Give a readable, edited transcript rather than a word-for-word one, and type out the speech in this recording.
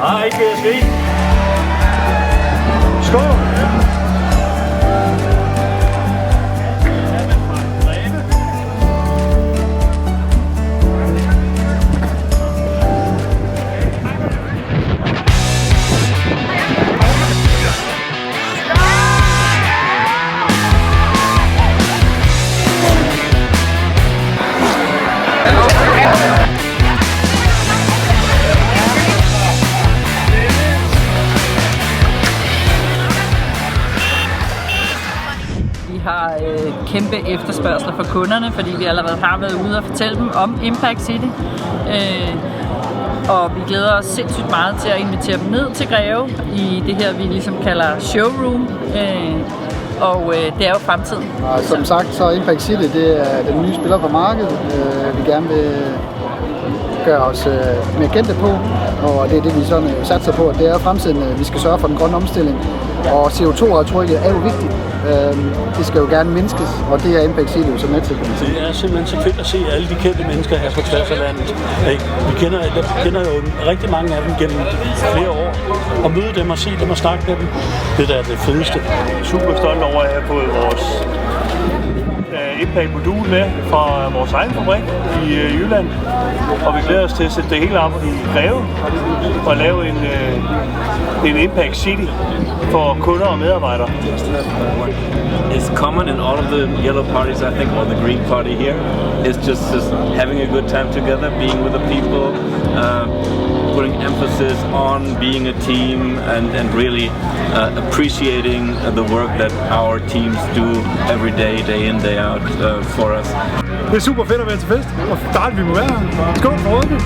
Har ikke mere skrig. Skål! Vi har kæmpe efterspørgsler fra kunderne, fordi vi allerede har været ude og fortælle dem om Impact City. Og vi glæder os sindssygt meget til at invitere dem ned til Greve i det her, vi ligesom kalder showroom. Og det er jo fremtiden. Og som sagt, så Impact City, det er den nye spiller på markedet. Vi gerne vil gøre os mere kendte på, og det er det, vi sådan satser på. Det er fremtiden, vi skal sørge for den grønne omstilling. Og CO2-aftrykket er jo vigtigt. Det skal jo gerne mindskes, og det er Impact City jo så med til. Det er simpelthen så fedt at se alle de kendte mennesker her på tværs af landet. Vi kender jo rigtig mange af dem gennem flere år. Og møde dem og se dem og snakke med dem, det der er det fedeste. Super stolt over at have fået vores Impact-modul med fra vores egen fabrik i Jylland. Og vi glæder os til at sætte det hele op i Greve og lave en Impact City for kunder og medarbejdere. It's common in all of the yellow parties, I think, or the green party here. It's just having a good time together, being with the people, putting emphasis on being a team and really appreciating the work that our teams do every day, day in, day out for us. Det er super fedt at være til fest, og dejligt vi må være her. Skål for Rødby!